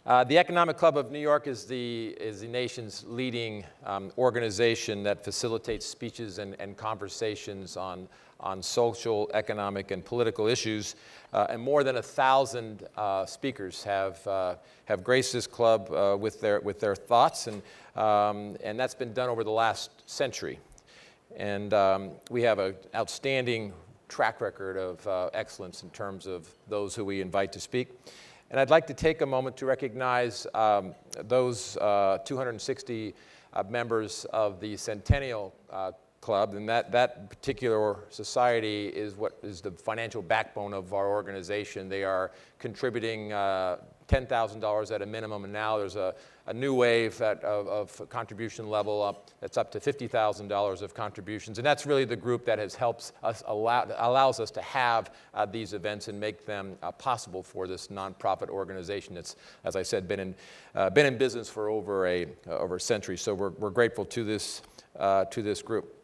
The Economic Club of New York is the nation's leading organization that facilitates speeches and conversations on social, economic, and political issues. And more than 1,000 speakers have graced this club with their thoughts, and that's been done over the last century. And we have an outstanding track record of excellence in terms of those who we invite to speak. And I'd like to take a moment to recognize those 260 members of the Centennial Club, and that particular society is what is the financial backbone of our organization. They are contributing $10,000 at a minimum, and now there's a new wave of contribution level up. That's up to $50,000 of contributions, and that's really the group that has helped us allows us to have these events and make them possible for this nonprofit organization that's, as I said, been in business for over a century. So we're grateful to this group.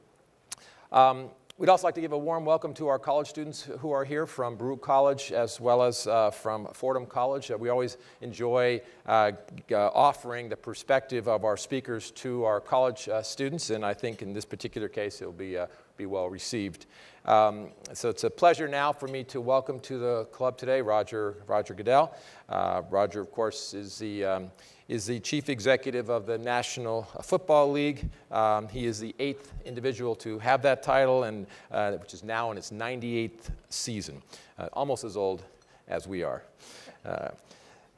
We'd also like to give a warm welcome to our college students who are here from Baruch College as well as from Fordham College. We always enjoy offering the perspective of our speakers to our college students, and I think in this particular case it'll be well received. So it's a pleasure now for me to welcome to the club today Roger Goodell. Roger, of course, is the chief executive of the National Football League. He is the 8th individual to have that title, and which is now in its 98th season, almost as old as we are.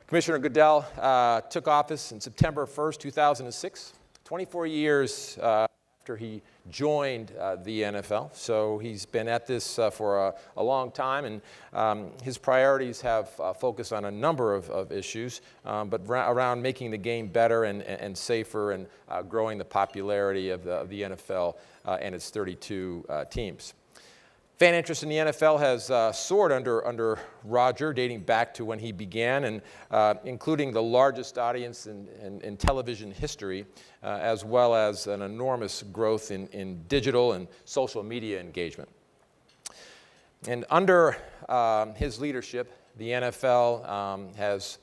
Commissioner Goodell took office on September 1st, 2006, 24 years after he joined the NFL. So he's been at this for a long time, and his priorities have focused on a number of issues, but around making the game better and safer, and growing the popularity of the NFL and its 32 teams. Fan interest in the NFL has soared under Roger, dating back to when he began, and including the largest audience in television history, as well as an enormous growth in digital and social media engagement. And under his leadership, the NFL has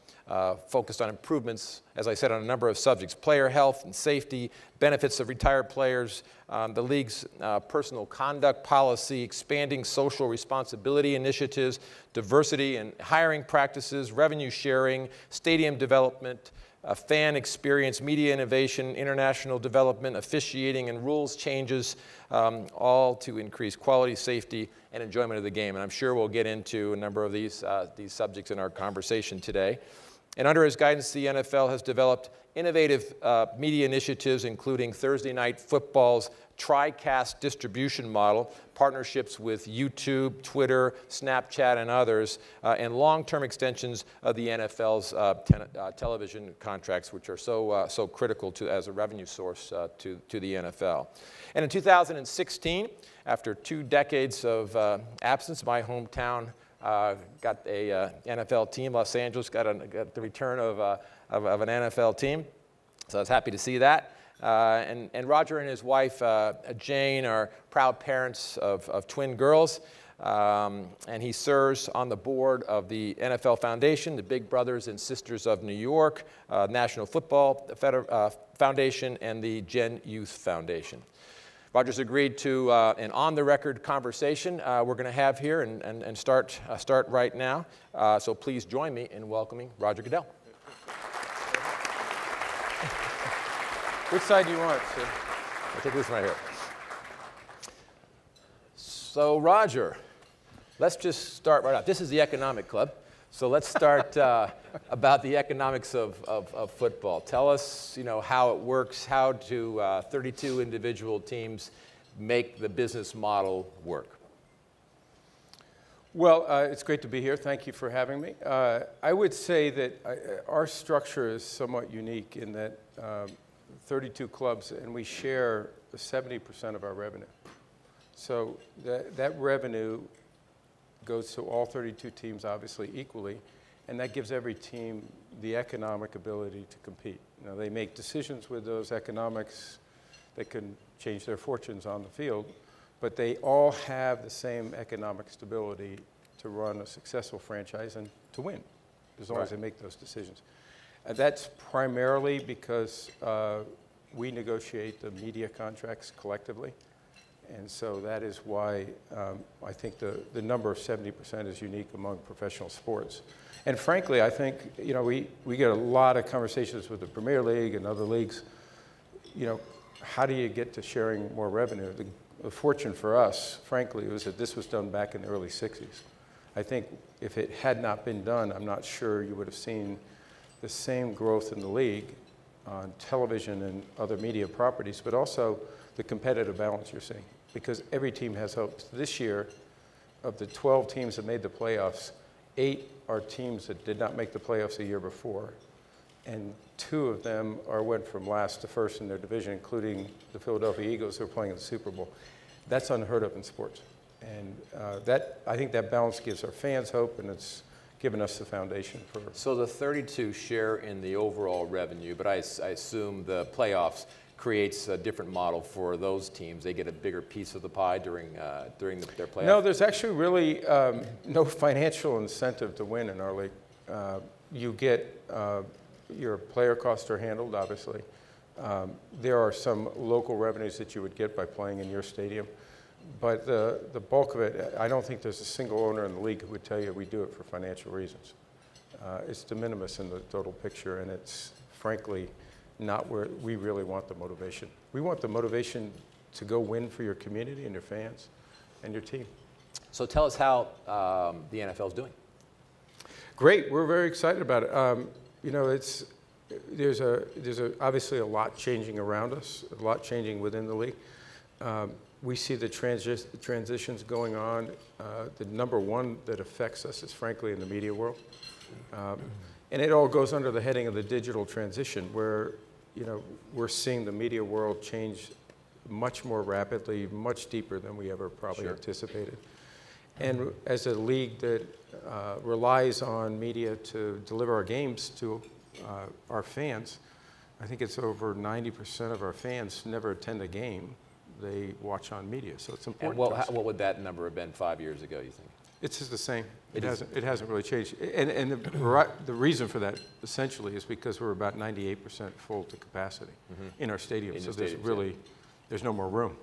focused on improvements, as I said, on a number of subjects: player health and safety, benefits of retired players, the league's personal conduct policy, expanding social responsibility initiatives, diversity and hiring practices, revenue sharing, stadium development, fan experience, media innovation, international development, officiating, and rules changes, all to increase quality, safety, and enjoyment of the game. And I'm sure we'll get into a number of these subjects in our conversation today. And under his guidance, the NFL has developed innovative media initiatives, including Thursday Night Football's TriCast distribution model, partnerships with YouTube, Twitter, Snapchat, and others, and long-term extensions of the NFL's television contracts, which are so critical as a revenue source to the NFL. And in 2016, after 2 decades of absence, my hometown got a NFL team. Los Angeles got the return of an NFL team, so I was happy to see that. And Roger and his wife Jane are proud parents of twin girls, and he serves on the board of the NFL Foundation, the Big Brothers and Sisters of New York, National Football Foundation, and the Gen Youth Foundation. Roger's agreed to an on-the-record conversation we're going to have here and start right now. So please join me in welcoming Roger Goodell. Which side do you want, sir? I'll take this one right here. So Roger, let's just start right off. This is the Economic Club. So let's start about the economics of football. Tell us, how it works, how do 32 individual teams make the business model work? Well, it's great to be here. Thank you for having me. I would say that our structure is somewhat unique in that 32 clubs, and we share 70% of our revenue. So that revenue goes to all 32 teams, obviously, equally, and that gives every team the economic ability to compete. They make decisions with those economics that can change their fortunes on the field, but they all have the same economic stability to run a successful franchise and to win, as long as they make those decisions. That's primarily because we negotiate the media contracts collectively. And so that is why I think the number of 70% is unique among professional sports. And frankly, I think, you know, we get a lot of conversations with the Premier League and other leagues. You know, how do you get to sharing more revenue? The fortune for us, frankly, was that this was done back in the early 60s. I think if it had not been done, I'm not sure you would have seen the same growth in the league on television and other media properties, but also the competitive balance you're seeing, because every team has hopes. This year, of the 12 teams that made the playoffs, 8 are teams that did not make the playoffs the year before, and 2 of them went from last to first in their division, including the Philadelphia Eagles, who are playing in the Super Bowl. That's unheard of in sports. And I think that balance gives our fans hope, and it's given us the foundation for. So the 32 share in the overall revenue, but I assume the playoffs creates a different model for those teams. They get a bigger piece of the pie during their playoffs? No, there's actually really no financial incentive to win in our league. You get your player costs are handled, obviously. There are some local revenues that you would get by playing in your stadium. But the bulk of it, I don't think there's a single owner in the league who would tell you we do it for financial reasons. It's de minimis in the total picture, and it's frankly not where we really want the motivation. We want the motivation to go win for your community and your fans and your team. So tell us how the NFL is doing. Great, we're very excited about it. You know, there's obviously a lot changing around us, a lot changing within the league. We see the transitions going on. The number one that affects us is frankly in the media world. And it all goes under the heading of the digital transition, where, you know, we're seeing the media world change much more rapidly, much deeper than we ever probably anticipated. And as a league that relies on media to deliver our games to our fans, I think it's over 90% of our fans never attend a game. They watch on media, so it's important. And what would that number have been 5 years ago, you think? It's just the same. It hasn't really changed. And the reason for that essentially is because we're about 98% full to capacity in our stadium. So there's no more room.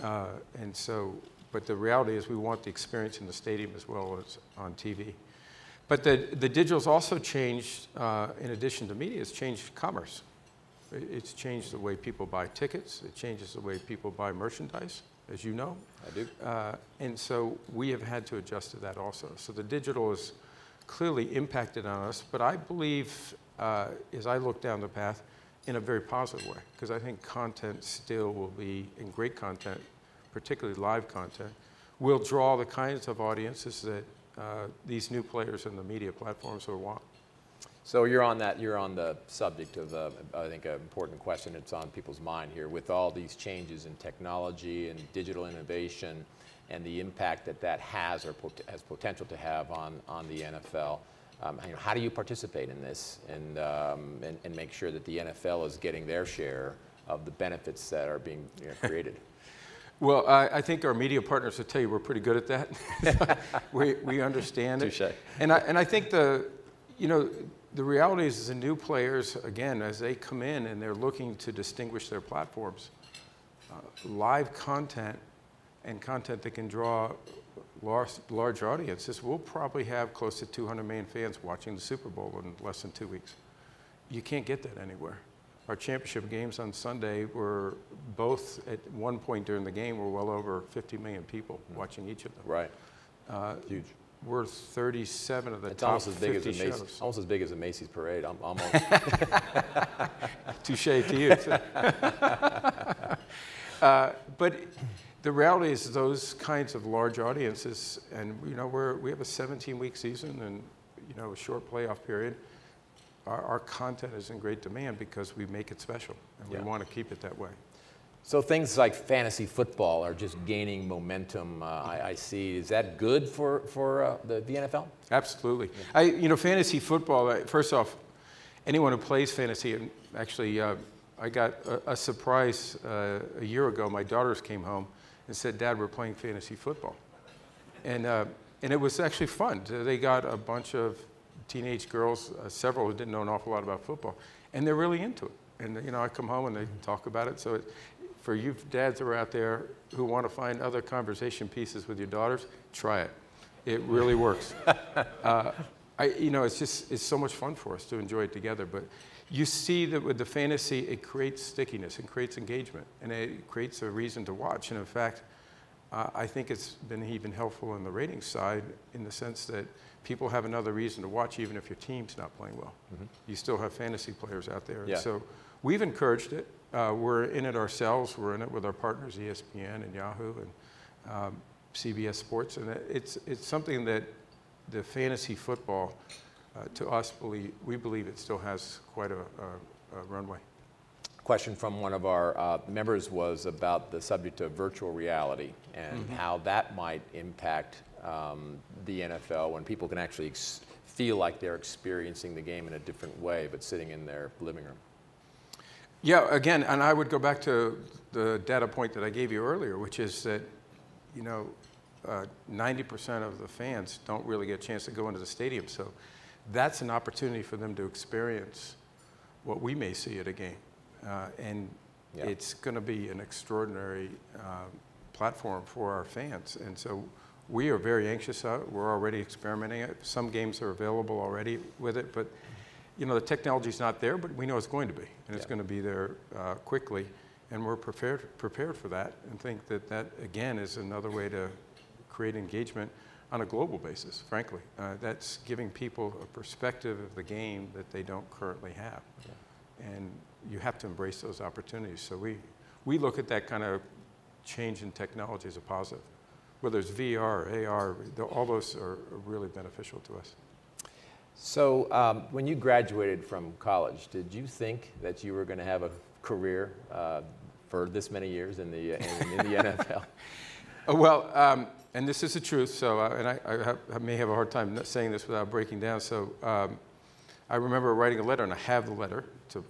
And so, but the reality is we want the experience in the stadium as well as on TV. But the digital's also changed, in addition to media, it's changed commerce. It's changed the way people buy tickets. It changes the way people buy merchandise, as you know. I do. And so we have had to adjust to that also. So the digital has clearly impacted on us, but I believe, as I look down the path, in a very positive way, because I think content still will be, and great content, particularly live content, will draw the kinds of audiences that these new players in the media platforms will want. So you're on the subject of, I think, an important question that's on people's mind here. With all these changes in technology and digital innovation and the impact that has or has potential to have on the NFL, how do you participate in this and make sure that the NFL is getting their share of the benefits that are being created? Well, I think our media partners will tell you we're pretty good at that. we understand it. Touché. And I think the reality is the new players, again, as they come in and they're looking to distinguish their platforms, live content and content that can draw large audiences, we'll probably have close to 200 million fans watching the Super Bowl in less than 2 weeks. You can't get that anywhere. Our championship games on Sunday were both, at one point during the game, were well over 50 million people watching each of them. Right. Huge. We're 37 of the it's top almost as big 50 as a Macy's, shows. almost as big as a Macy's parade. I'm almost. Touché to you. But the reality is those kinds of large audiences, and we have a 17-week season and a short playoff period. Our content is in great demand because we make it special, and we want to keep it that way. So things like fantasy football are just gaining momentum. I see. Is that good for the NFL? Absolutely. Fantasy football. First off, anyone who plays fantasy, and actually, I got a surprise a year ago. My daughters came home and said, "Dad, we're playing fantasy football," and it was actually fun. They got a bunch of teenage girls, several who didn't know an awful lot about football, and they're really into it. And you know, I come home and they talk about it. So for you dads who are out there who want to find other conversation pieces with your daughters, try it. It really works. You know, it's so much fun for us to enjoy it together. But you see that with the fantasy, it creates stickiness and creates engagement, and it creates a reason to watch. And in fact, I think it's been even helpful on the ratings side in the sense that people have another reason to watch even if your team's not playing well. Mm-hmm. You still have fantasy players out there. Yeah. So we've encouraged it. We're in it ourselves. We're in it with our partners, ESPN and Yahoo and CBS Sports. And it's something that the fantasy football, to us, we believe it still has quite a runway. Question from one of our members was about the subject of virtual reality and mm-hmm. how that might impact the NFL when people can actually feel like they're experiencing the game in a different way, but sitting in their living room. Yeah, again, and I would go back to the data point that I gave you earlier, which is that, you know, 90% of the fans don't really get a chance to go into the stadium. So that's an opportunity for them to experience what we may see at a game. And yeah. It's going to be an extraordinary platform for our fans. And so we are very anxious about it. We're already experimenting it. Some games are available already with it. But, you know, the technology's not there, but we know it's going to be. And it's going to be there quickly. And we're prepared for that and think that that, again, is another way to create engagement on a global basis, frankly. That's giving people a perspective of the game that they don't currently have. Yeah. And you have to embrace those opportunities. So we look at that kind of change in technology as a positive. Whether it's VR, AR, all those are really beneficial to us. So when you graduated from college, did you think that you were going to have a career for this many years in the NFL? Well, and this is the truth, so, and I may have a hard time saying this without breaking down, so I remember writing a letter, and I have the letter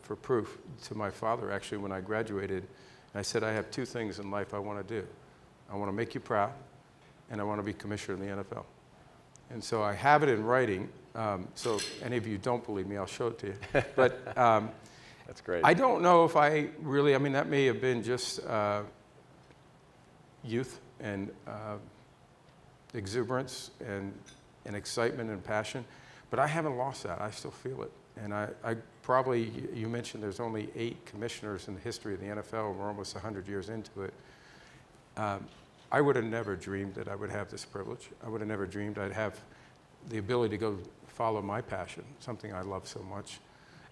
for proof, to my father, actually, when I graduated. And I said, I have two things in life I want to do. I want to make you proud, and I want to be commissioner in the NFL. And so I have it in writing, so any of you don't believe me, I'll show it to you. But that's great. I don't know if I really, I mean, that may have been just youth and exuberance and excitement and passion, but I haven't lost that. I still feel it. And I probably, you mentioned there's only 8 commissioners in the history of the NFL, and we're almost 100 years into it. I would have never dreamed that I would have this privilege. I would have never dreamed I'd have the ability to go follow my passion, something I love so much.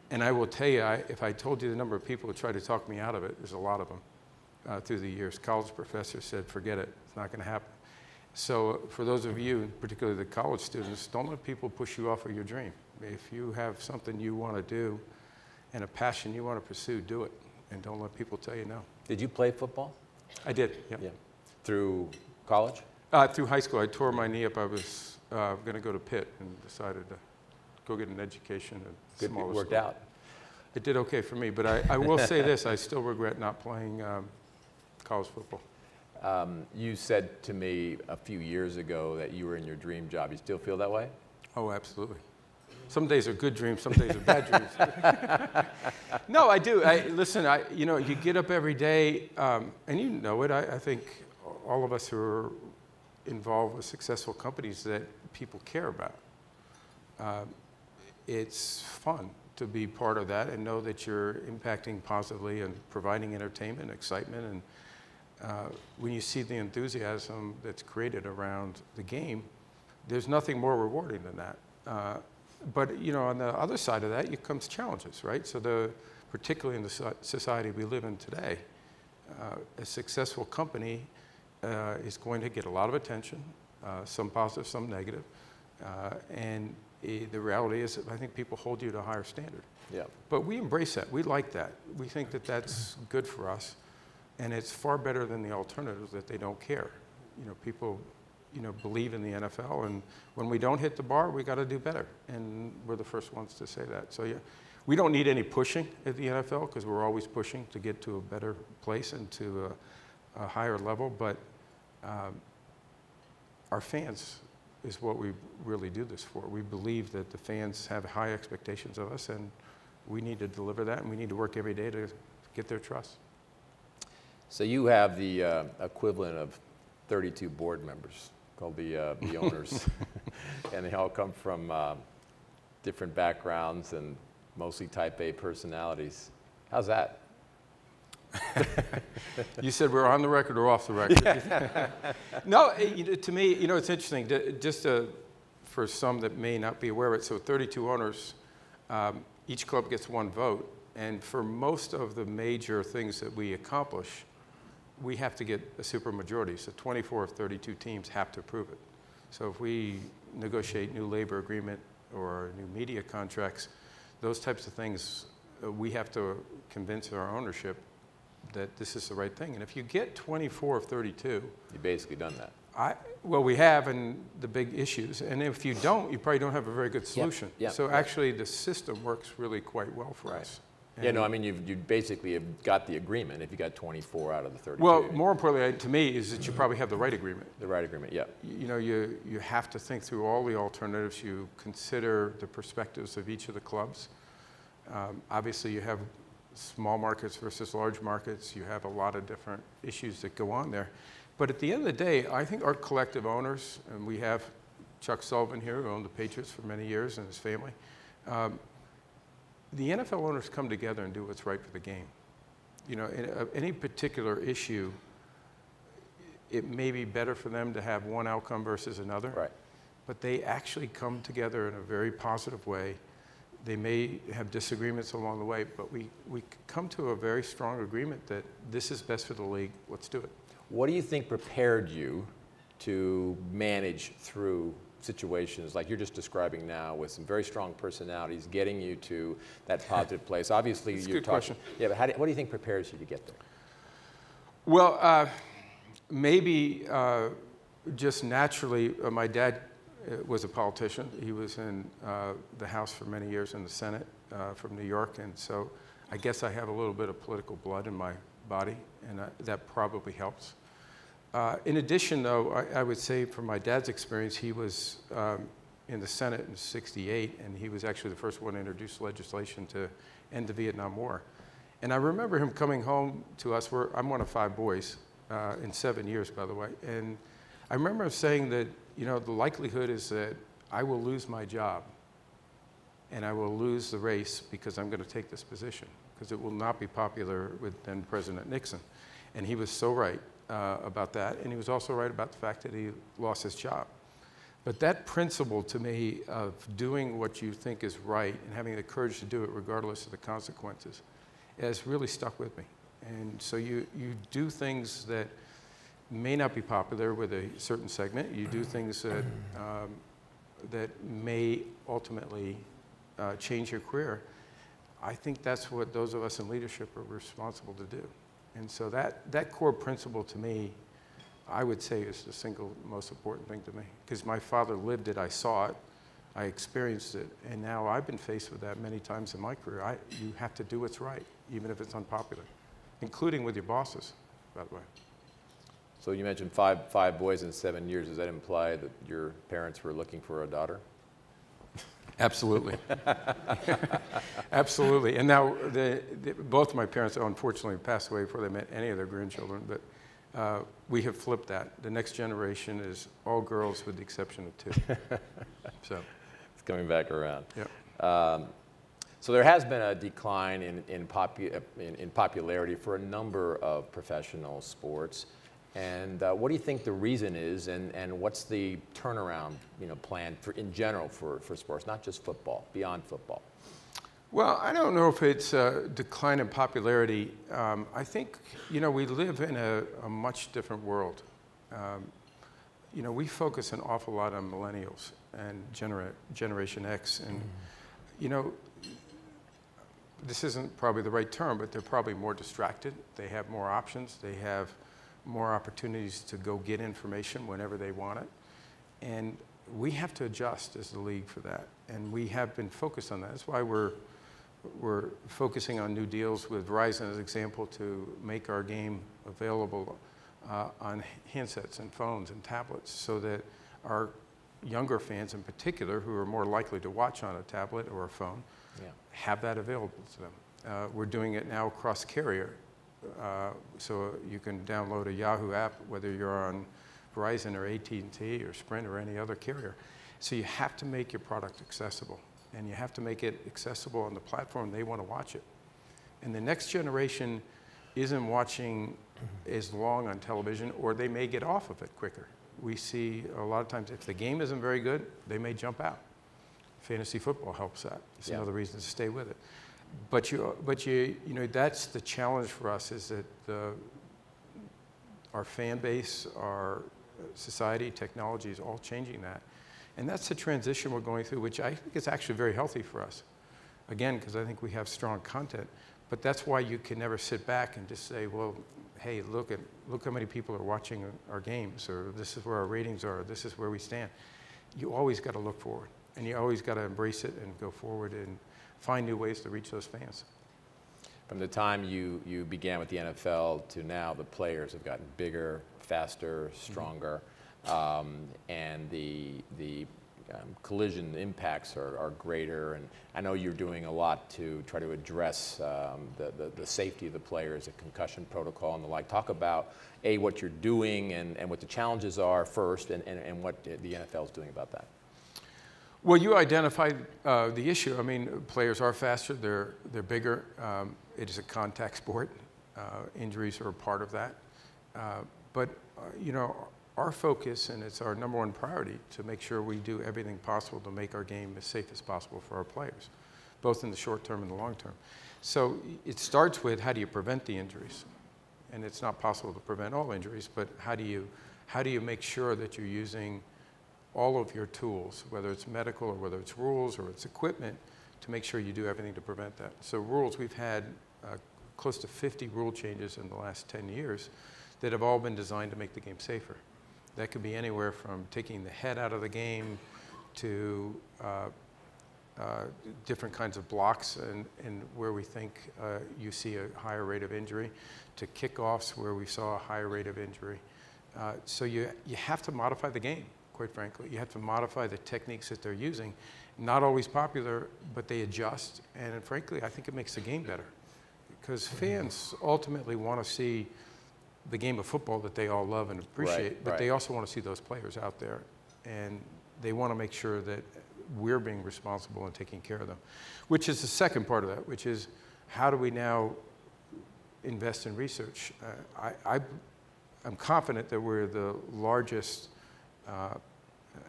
And I will tell you, if I told you the number of people who tried to talk me out of it, there's a lot of them through the years. College professors said, forget it, it's not going to happen. So for those of you, particularly the college students, don't let people push you off of your dream. If you have something you want to do and a passion you want to pursue, do it. And don't let people tell you no. Did you play football? I did, yeah. Through college? Through high school. I tore my knee up. I was going to go to Pitt and decided to go get an education at Good, smaller it worked school. Out. It did okay for me, but I will say this, I still regret not playing college football. You said to me a few years ago that you were in your dream job. You still feel that way? Oh, absolutely. Some days are good dreams, some days are bad dreams. No, I do. Listen, you know, you get up every day, and you know it. I think all of us who are involved with successful companies that people care about. It's fun to be part of that and know that you're impacting positively and providing entertainment, excitement, and when you see the enthusiasm that's created around the game, there's nothing more rewarding than that. But you know, on the other side of that, comes challenges, right? So particularly in the society we live in today, a successful company is going to get a lot of attention, some positive, some negative, and the reality is, I think people hold you to a higher standard. Yeah. But we embrace that. We like that. We think that that's good for us. And it's far better than the alternatives that they don't care. You know, people, you know, believe in the NFL, and when we don't hit the bar, we got to do better. And we're the first ones to say that. So yeah, we don't need any pushing at the NFL because we're always pushing to get to a better place and to a higher level. But our fans is what we really do this for. We believe that the fans have high expectations of us, and we need to deliver that, and we need to work every day to get their trust. So you have the equivalent of 32 board members called the owners, and they all come from different backgrounds and mostly type A personalities. How's that? You said we're on the record or off the record? No, to me, it's interesting. Just for some that may not be aware of it, so 32 owners, each club gets one vote, and for most of the major things that we accomplish, we have to get a supermajority. So 24 of 32 teams have to approve it. So if we negotiate new labor agreement or new media contracts, those types of things, we have to convince our ownership that this is the right thing. And if you get 24 of 32... You've basically done that. Well, we have, and the big issues. And if you don't, you probably don't have a very good solution. Yep. So actually, the system works really quite well for us. And yeah, no, I mean, you basically have got the agreement if you got 24 out of the 32. Well, more importantly, to me, is that you probably have the right agreement. The right agreement, yeah. You have to think through all the alternatives. You consider the perspectives of each of the clubs. Obviously, you have small markets versus large markets. You have a lot of different issues that go on there. But at the end of the day, I think our collective owners, and we have Chuck Sullivan here, who owned the Patriots for many years, and his family. The NFL owners come together and do what's right for the game. In any particular issue, it may be better for them to have one outcome versus another. Right. But they actually come together in a very positive way. They may have disagreements along the way, but we come to a very strong agreement that this is best for the league. Let's do it. What do you think prepared you to manage through situations like you're just describing now with some very strong personalities getting you to that positive place? Obviously, That's you're a good talking. question. Yeah, but what do you think prepares you to get there? Well, maybe just naturally, my dad was a politician. He was in the House for many years, in the Senate from New York, and so I guess I have a little bit of political blood in my body, and that probably helps. In addition, though, I would say from my dad's experience, he was in the Senate in '68, and he was actually the first one to introduce legislation to end the Vietnam War. And I remember him coming home to us. I'm one of 5 boys in 7 years, by the way. And I remember him saying that, the likelihood is that I will lose my job and I will lose the race because I'm going to take this position, because it will not be popular with then President Nixon. And he was so right about that. And he was also right about the fact that he lost his job. But that principle to me of doing what you think is right and having the courage to do it regardless of the consequences has really stuck with me. And so you do things that may not be popular with a certain segment. You do things that, that may ultimately change your career. I think that's what those of us in leadership are responsible to do. And so that core principle to me, I would say, is the single most important thing to me. Because my father lived it, I saw it, I experienced it, and now I've been faced with that many times in my career. You have to do what's right, even if it's unpopular, including with your bosses, by the way. So you mentioned five boys in 7 years. Does that imply that your parents were looking for a daughter? Absolutely. Absolutely. And now both my parents, unfortunately, passed away before they met any of their grandchildren, but we have flipped that. The next generation is all girls with the exception of 2. So it's coming back around. Yep. So there has been a decline in popularity for a number of professional sports. And what do you think the reason is, and what's the turnaround plan in general for sports, not just football, beyond football? Well, I don't know if it's a decline in popularity. I think, we live in a much different world. We focus an awful lot on millennials and Generation X. And, this isn't probably the right term, but they're probably more distracted. They have more options. They have more opportunities to go get information whenever they want it. And we have to adjust as the league for that. And we have been focused on that. That's why we're focusing on new deals with Verizon as an example to make our game available on handsets and phones and tablets so that our younger fans in particular, who are more likely to watch on a tablet or a phone, have that available to them. We're doing it now across carrier. So you can download a Yahoo app, whether you're on Verizon or AT&T or Sprint or any other carrier. So you have to make your product accessible, and you have to make it accessible on the platform they want to watch it. And the next generation isn't watching as long on television, or they may get off of it quicker. We see a lot of times if the game isn't very good, they may jump out. Fantasy football helps that. It's another reason to stay with it. But you know, that's the challenge for us, is that our fan base, our society, technology is all changing that. And that's the transition we're going through, which I think is actually very healthy for us. Again, because I think we have strong content. But that's why you can never sit back and just say, well, hey, look how many people are watching our games, or this is where our ratings are, or this is where we stand. You always got to look forward, and you always got to embrace it and go forward and find new ways to reach those fans. From the time you began with the NFL to now, the players have gotten bigger, faster, stronger, and the collision impacts are greater. And I know you're doing a lot to try to address the safety of the players, the concussion protocol and the like. Talk about, A, what you're doing and what the challenges are first, and what the NFL is doing about that. Well, you identified the issue. I mean, players are faster, they're bigger. It is a contact sport. Injuries are a part of that. But you know, our focus, and it's our #1 priority, to make sure we do everything possible to make our game as safe as possible for our players, both in the short term and the long term. So it starts with, how do you prevent the injuries? And it's not possible to prevent all injuries, but how do you make sure that you're using all of your tools, whether it's medical or whether it's rules or it's equipment, to make sure you do everything to prevent that. So rules, we've had close to 50 rule changes in the last 10 years that have all been designed to make the game safer. That could be anywhere from taking the head out of the game to different kinds of blocks and where we think you see a higher rate of injury, to kickoffs where we saw a higher rate of injury. So you have to modify the game, quite frankly. You have to modify the techniques that they're using. Not always popular, but they adjust. And frankly, I think it makes the game better, because fans ultimately want to see the game of football that they all love and appreciate, but they also want to see those players out there, and they want to make sure that we're being responsible and taking care of them, which is the second part of that, which is, how do we now invest in research? I'm confident that we're the largest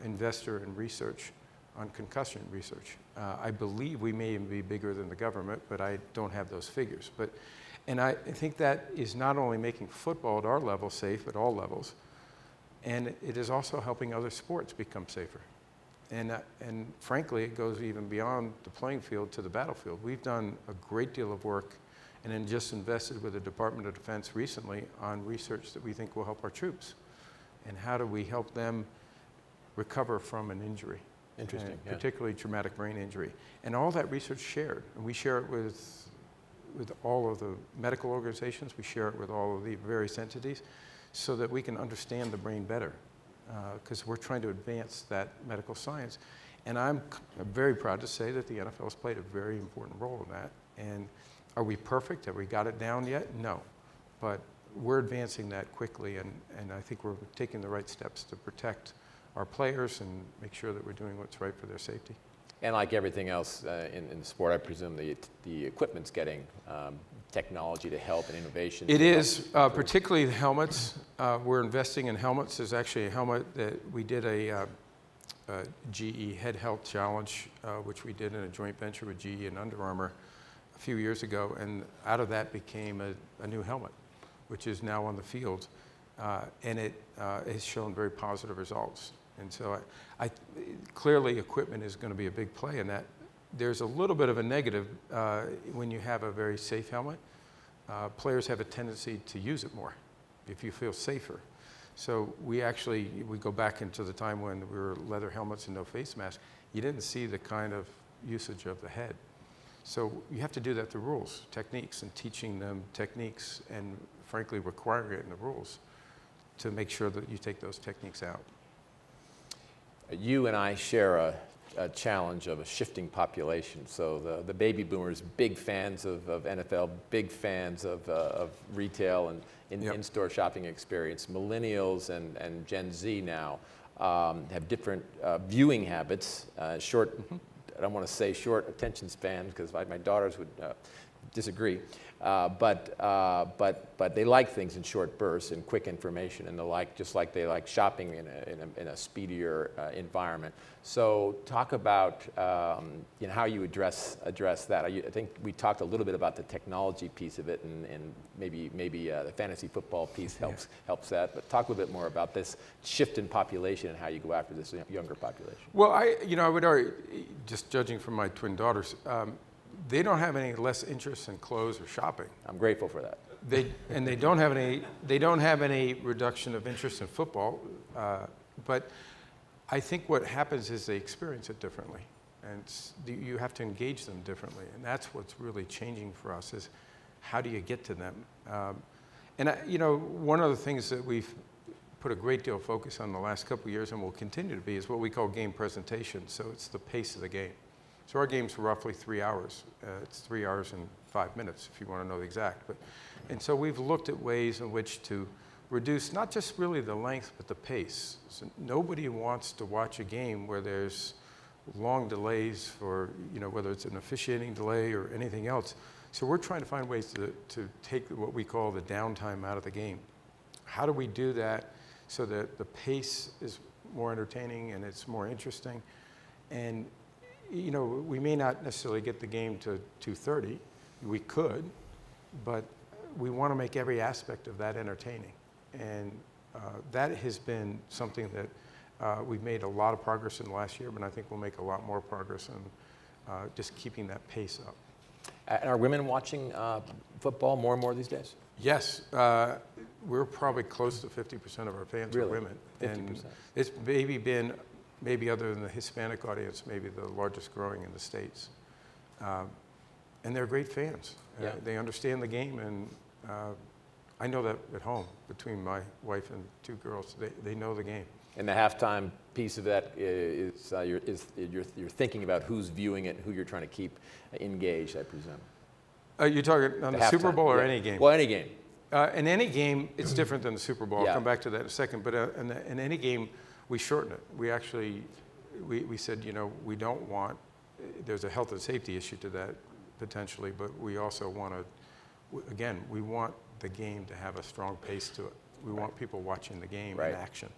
investor in research on concussion research. I believe we may even be bigger than the government, but I don't have those figures. And I think that is not only making football at our level safe at all levels, and it is also helping other sports become safer. And frankly, it goes even beyond the playing field to the battlefield. We've done a great deal of work, and then just invested with the Department of Defense recently on research that we think will help our troops. And how do we help them recover from an injury? Interesting, particularly traumatic brain injury. And all that research shared, and we share it with all of the medical organizations, we share it with all of the various entities, so that we can understand the brain better, because we're trying to advance that medical science. And I'm very proud to say that the NFL has played a very important role in that. And are we perfect? Have we got it down yet? No. But we're advancing that quickly, and I think we're taking the right steps to protect our players and make sure that we're doing what's right for their safety. And like everything else in the sport, I presume the equipment's getting technology to help and innovation. It is, particularly the helmets. We're investing in helmets. There's actually a helmet that we did a GE Head Health Challenge, which we did in a joint venture with GE and Under Armour a few years ago, and out of that became a new helmet, which is now on the field, and it has shown very positive results. And so clearly equipment is going to be a big play in that. There's a little bit of a negative when you have a very safe helmet. Players have a tendency to use it more if you feel safer. So we go back into the time when we were leather helmets and no face mask. You didn't see the kind of usage of the head. So you have to do that through rules, techniques, and teaching them techniques, and frankly requiring it in the rules to make sure that you take those techniques out. You and I share a challenge of a shifting population. So the baby boomers, big fans of NFL, big fans of retail and in-store shopping experience. Millennials and Gen Z now have different viewing habits, short, I don't want to say short attention span because my daughters would disagree. But they like things in short bursts and quick information, and just like they like shopping in a speedier environment. So talk about how you address that. I think we talked a little bit about the technology piece of it, and maybe the fantasy football piece helps that. But talk a little bit more about this shift in population and how you go after this younger population. Well, I would argue, just judging from my twin daughters. They don't have any less interest in clothes or shopping. I'm grateful for that. They don't have any reduction of interest in football. But I think what happens is they experience it differently, and you have to engage them differently. And that's what's really changing for us is how do you get to them? One of the things that we've put a great deal of focus on the last couple of years and will continue to be is what we call game presentation. So it's the pace of the game. So our game's roughly 3 hours. It's 3 hours and 5 minutes, if you want to know the exact. And so we've looked at ways in which to reduce not just really the length, but the pace. So nobody wants to watch a game where there's long delays for, whether it's an officiating delay or anything else. So we're trying to find ways to take what we call the downtime out of the game. How do we do that so that the pace is more entertaining and it's more interesting? And we may not necessarily get the game to 2:30. We could, but we want to make every aspect of that entertaining. And that has been something that we've made a lot of progress in the last year, but I think we'll make a lot more progress in just keeping that pace up. And are women watching football more and more these days? Yes. We're probably close to 50% of our fans are women. 50%. And it's maybe other than the Hispanic audience, maybe the largest growing in the States. And they're great fans. Yeah. They understand the game, and I know that at home between my wife and 2 girls. They know the game. And the halftime piece of that is you're thinking about who's viewing it, who you're trying to keep engaged, I presume. You're talking on the Super Bowl or any game? Well, any game. In any game, it's different than the Super Bowl. Yeah. I'll come back to that in a second. But in any game, we shorten it. We actually, we said, we don't want, there's a health and safety issue to that potentially, but we also want to, again, we want the game to have a strong pace to it. We want people watching the game in action.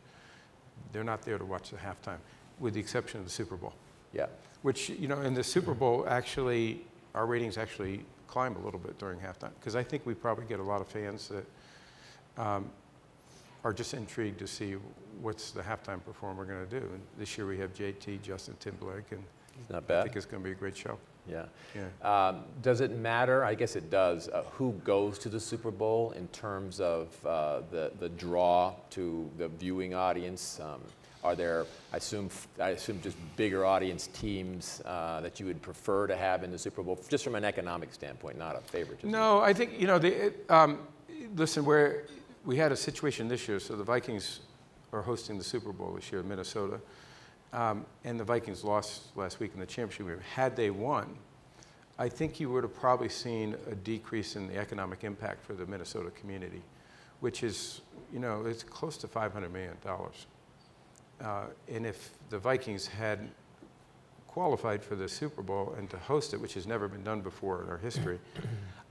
They're not there to watch the halftime, with the exception of the Super Bowl. Yeah. Which, in the Super Bowl, actually, our ratings actually climb a little bit during halftime, because I think we probably get a lot of fans that are just intrigued to see what's the halftime performer going to do. And this year we have JT, Justin Timberlake, and not bad. I think it's going to be a great show. Yeah. Does it matter? I guess it does. Who goes to the Super Bowl in terms of the draw to the viewing audience? Are there, I assume just bigger audience teams that you would prefer to have in the Super Bowl, just from an economic standpoint, not a favoritism? No, I think, listen, we had a situation this year, so the Vikings are hosting the Super Bowl this year in Minnesota, and the Vikings lost last week in the championship game. Had they won, I think you would have probably seen a decrease in the economic impact for the Minnesota community, which is, it's close to $500 million. And if the Vikings had qualified for the Super Bowl and to host it, which has never been done before in our history,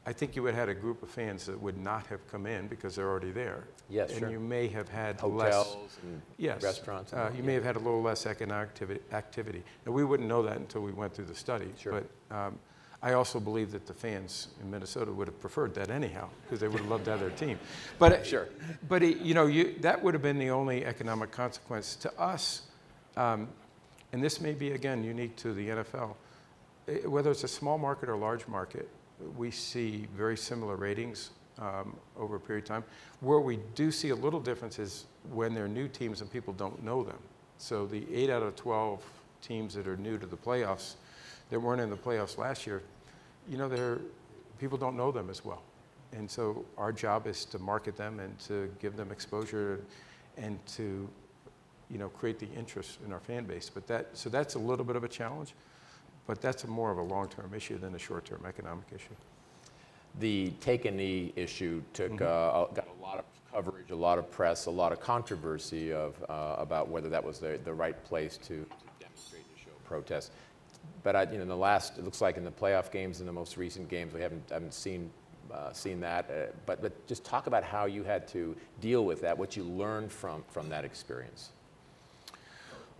I think you would have had a group of fans that would not have come in because they're already there. Yes, and sure. you may have had hotels and restaurants. You may have had a little less economic activity. And we wouldn't know that until we went through the study. Sure. But I also believe that the fans in Minnesota would have preferred that anyhow, because they would have loved to have their team. But sure. But that would have been the only economic consequence to us. And this may be again unique to the NFL. Whether it's a small market or large market, we see very similar ratings over a period of time. Where we do see a little difference is when they're new teams and people don't know them. So the 8 out of 12 teams that are new to the playoffs, that weren't in the playoffs last year, people don't know them as well. And so our job is to market them and to give them exposure and to, create the interest in our fan base. But so that's a little bit of a challenge, but that's more of a long-term issue than a short-term economic issue. The take a knee issue got a lot of coverage, a lot of press, a lot of controversy about whether that was the right place to demonstrate, to show protest. But in the last, it looks like in the playoff games, in the most recent games, we haven't seen that. But just talk about how you had to deal with that, what you learned from that experience.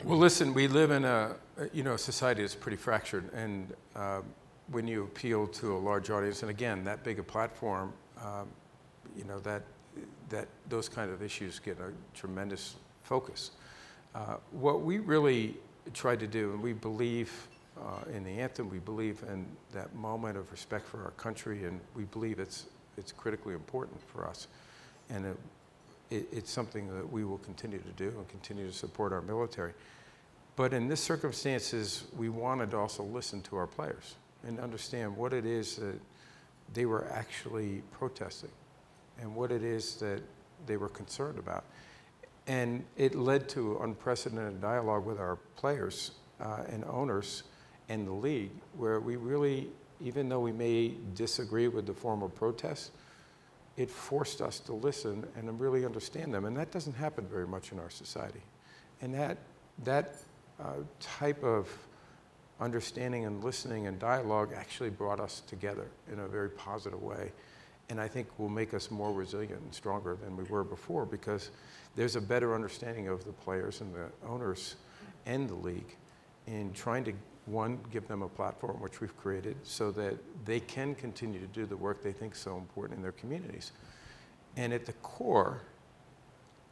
Well, listen, we live in a society that's pretty fractured, and when you appeal to a large audience, and again, that big a platform, that those kind of issues get a tremendous focus. What we really tried to do, and we believe in the anthem, we believe in that moment of respect for our country, and we believe it's critically important for us. And it's something that we will continue to do and continue to support our military. But in this circumstances, we wanted to also listen to our players and understand what it is that they were actually protesting and what it is that they were concerned about. And it led to unprecedented dialogue with our players and owners and the league, where we really, even though we may disagree with the form of protest, it forced us to listen and really understand them. And that doesn't happen very much in our society. And that type of understanding and listening and dialogue actually brought us together in a very positive way. And I think will make us more resilient and stronger than we were before, because there's a better understanding of the players and the owners and the league in trying to, one, give them a platform which we've created so that they can continue to do the work they think is so important in their communities. And at the core,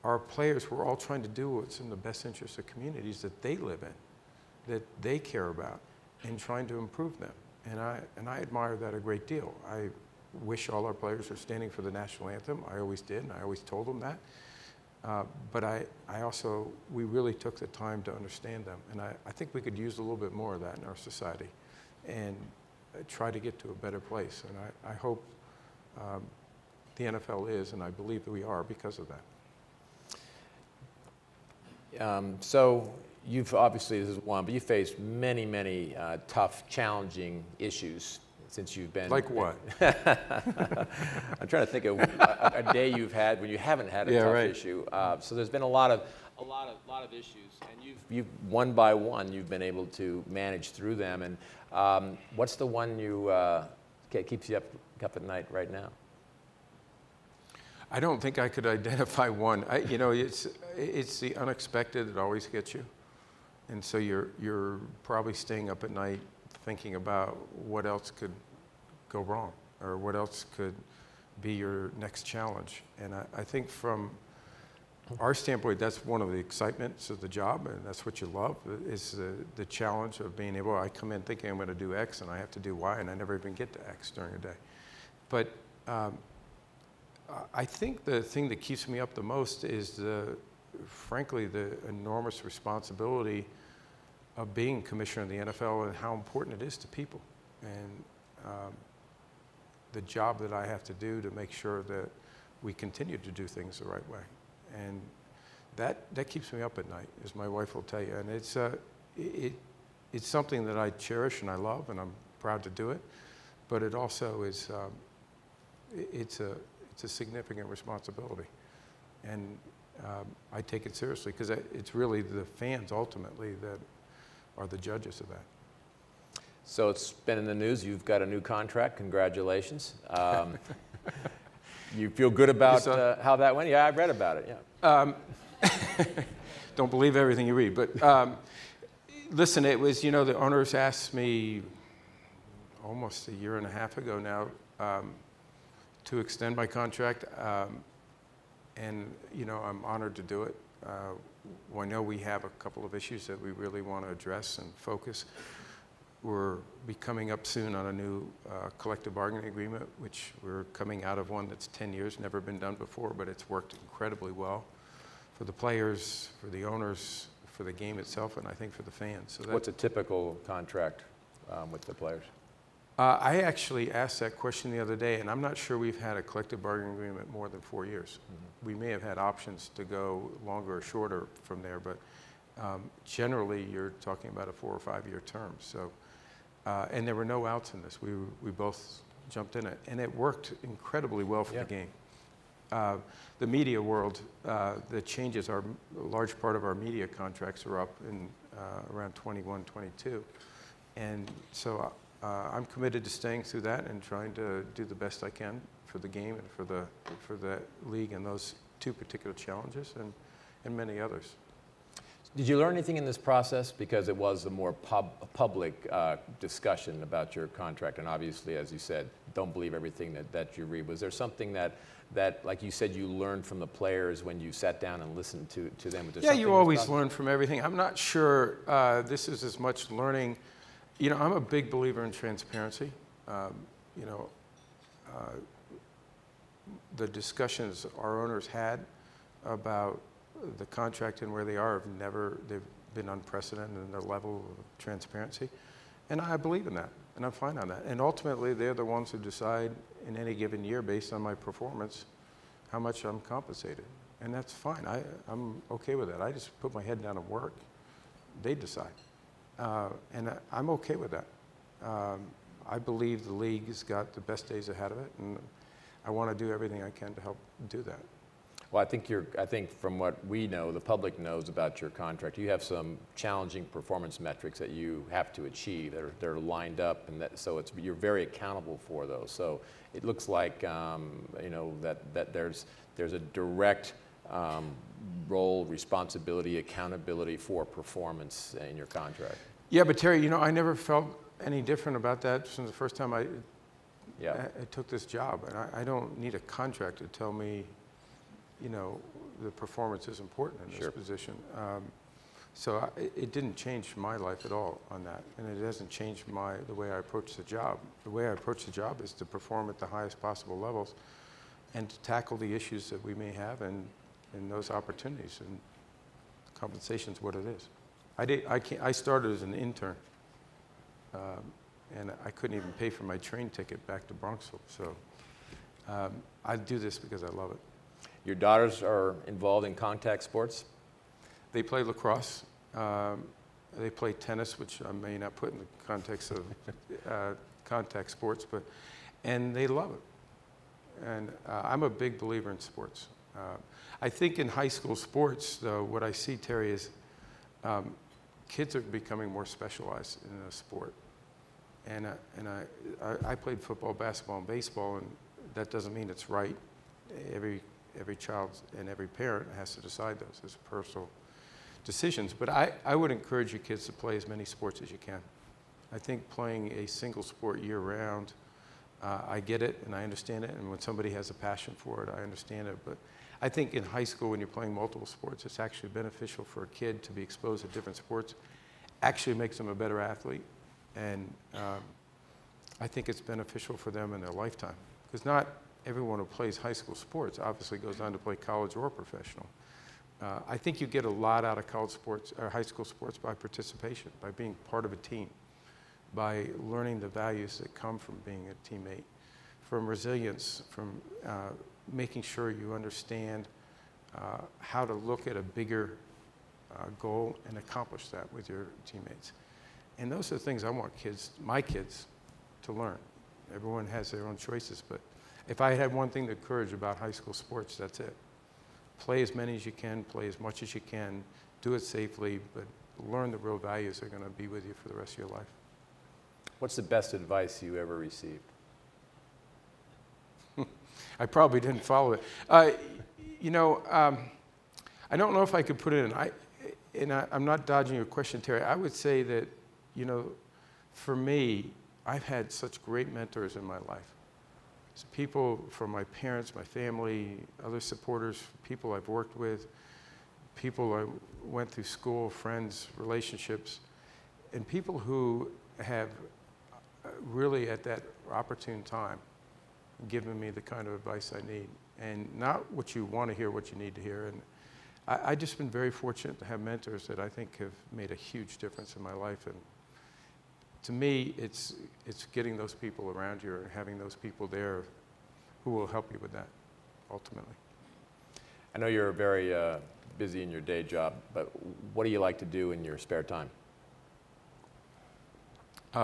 our players were all trying to do what's in the best interest of communities that they live in, that they care about, and trying to improve them. And I admire that a great deal. I wish all our players were standing for the national anthem. I always did, and I always told them that. But we really took the time to understand them. And I think we could use a little bit more of that in our society and try to get to a better place. And I hope the NFL is, and I believe that we are because of that. So you've obviously, this is one, but you faced many, many tough, challenging issues since you've been. Like what? I'm trying to think of a day you've had when you haven't had a tough issue. So there's been a lot of issues, and you've one by one you've been able to manage through them. And what's the one keeps you up at night right now? I don't think I could identify one. It's the unexpected that always gets you, and so you're probably staying up at night thinking about what else could go wrong or what else could be your next challenge. And I think from our standpoint, that's one of the excitements of the job, and that's what you love, is the challenge of being able, I come in thinking I'm going to do X and I have to do Y, and I never even get to X during a day. But I think the thing that keeps me up the most is frankly, the enormous responsibility of being commissioner of the NFL and how important it is to people, and the job that I have to do to make sure that we continue to do things the right way. And that keeps me up at night, as my wife will tell you. And it's something that I cherish and I love, and I'm proud to do it. But it also is it's a significant responsibility, and I take it seriously because it's really the fans ultimately that are the judges of that. So it's been in the news. You've got a new contract. Congratulations. You feel good about how that went? Yeah, I read about it. Yeah. Don't believe everything you read, but listen, it was, the owners asked me almost a year and a half ago now to extend my contract, and I'm honored to do it. I know we have a couple of issues that we really want to address and focus. We're coming up soon on a new collective bargaining agreement, which we're coming out of one that's 10 years, never been done before, but it's worked incredibly well for the players, for the owners, for the game itself, and I think for the fans. So what's a typical contract with the players? I actually asked that question the other day, and I'm not sure we've had a collective bargaining agreement more than 4 years. Mm-hmm. We may have had options to go longer or shorter from there, but generally you're talking about a 4 or 5 year term. So, and there were no outs in this. We both jumped in it, and it worked incredibly well for the game. The media world, the changes are, a large part of our media contracts are up in around 21, 22. And so I'm committed to staying through that and trying to do the best I can for the game and for the league and those 2 particular challenges and many others. Did you learn anything in this process? Because it was a more public discussion about your contract, and obviously, as you said, don't believe everything that you read. Was there something that, like you said, you learned from the players when you sat down and listened to them? Yeah, you always learn from everything. I'm not sure this is as much learning. You know, I'm a big believer in transparency. You know, the discussions our owners had about the contract and where they are they've been unprecedented in their level of transparency. And I believe in that, and I'm fine on that. And ultimately, they're the ones who decide in any given year, based on my performance, how much I'm compensated. And that's fine, I'm okay with that. I just put my head down and work. They decide. And I'm okay with that. I believe the league has got the best days ahead of it, and I want to do everything I can to help do that. Well, I think from what we know, the public knows about your contract, you have some challenging performance metrics that you have to achieve. They're lined up, and so you're very accountable for those. So it looks like you know that there's a direct role, responsibility, accountability for performance in your contract. Yeah, but Terry, you know, I never felt any different about that since the first time I took this job, and I don't need a contract to tell me, you know, the performance is important in this position. So it didn't change my life at all on that, and it hasn't changed the way I approach the job. The way I approach the job is to perform at the highest possible levels and to tackle the issues that we may have and those opportunities, and compensation is what it is. I started as an intern, and I couldn't even pay for my train ticket back to Bronxville, so I do this because I love it. Your daughters are involved in contact sports? They play lacrosse. They play tennis, which I may not put in the context of contact sports, and they love it. And I'm a big believer in sports. I think in high school sports, though, what I see, Terry, is kids are becoming more specialized in a sport. And I played football, basketball, and baseball, and that doesn't mean it's right. Every child and every parent has to decide those as personal decisions. But I would encourage your kids to play as many sports as you can. I think playing a single sport year-round, I get it and I understand it, and when somebody has a passion for it, I understand it. But I think in high school, when you're playing multiple sports, it's actually beneficial for a kid to be exposed to different sports. Actually makes them a better athlete, and I think it's beneficial for them in their lifetime. Because not everyone who plays high school sports obviously goes on to play college or professional. I think you get a lot out of college sports or high school sports by participation, by being part of a team, by learning the values that come from being a teammate, from resilience, from making sure you understand how to look at a bigger goal and accomplish that with your teammates. And those are the things I want my kids to learn. Everyone has their own choices, but if I had one thing to encourage about high school sports, that's it. Play as many as you can, play as much as you can, do it safely, but learn the real values that are going to be with you for the rest of your life. What's the best advice you ever received? I probably didn't follow it. You know, I don't know if I could put it in. I'm not dodging your question, Terry. I would say that, you know, for me, I've had such great mentors in my life. So people from my parents, my family, other supporters, people I've worked with, people I went through school, friends, relationships, and people who have really at that opportune time given me the kind of advice I need. And not what you want to hear, what you need to hear. And I've just been very fortunate to have mentors that I think have made a huge difference in my life. And to me, it's getting those people around you, or having those people there who will help you with that, ultimately. I know you're very busy in your day job, but what do you like to do in your spare time?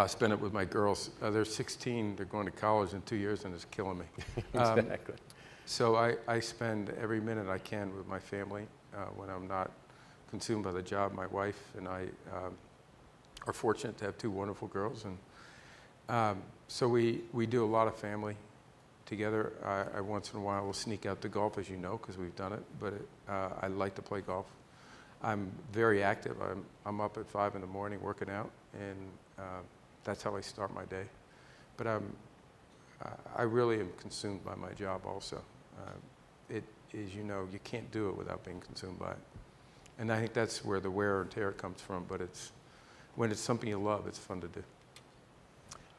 Spend it with my girls. They're 16. They're going to college in 2 years, and it's killing me. Exactly. So I spend every minute I can with my family when I'm not consumed by the job. My wife and I are fortunate to have 2 wonderful girls, and so we do a lot of family together. I once in a while will sneak out to golf, as you know, because we've done it, but I like to play golf. I'm very active. I'm up at 5 in the morning working out, and that's how I start my day. But I really am consumed by my job also. As you know, you can't do it without being consumed by it. And I think that's where the wear and tear comes from, but when it's something you love, it's fun to do.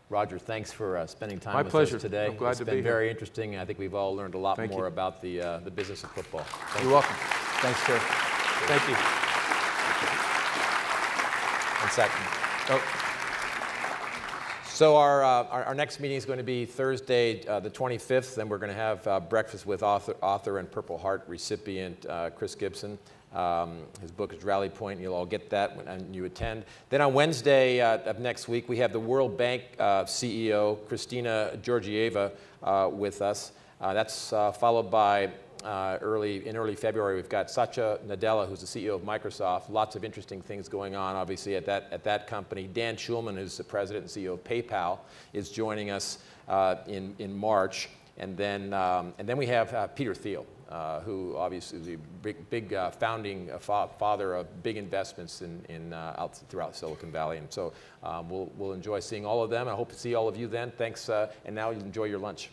Roger, thanks for spending time My with pleasure. us today. I'm glad to be here. It's been very interesting, and I think we've all learned a lot Thank more you. about the business of football. You're welcome. Thanks, sir. Thank you. 1 second. Oh. So our next meeting is going to be Thursday, the 25th, and we're going to have breakfast with author and Purple Heart recipient Chris Gibson. His book is Rally Point, and you'll all get that when you attend. Then on Wednesday of next week, we have the World Bank CEO, Christina Georgieva, with us. That's followed by in early February, we've got Satya Nadella, who's the CEO of Microsoft. Lots of interesting things going on, obviously, at that company. Dan Schulman, who's the president and CEO of PayPal, is joining us in March. And then we have Peter Thiel, who obviously is a big founding father of big investments throughout Silicon Valley. And so we'll enjoy seeing all of them. I hope to see all of you then. Thanks, and now you enjoy your lunch.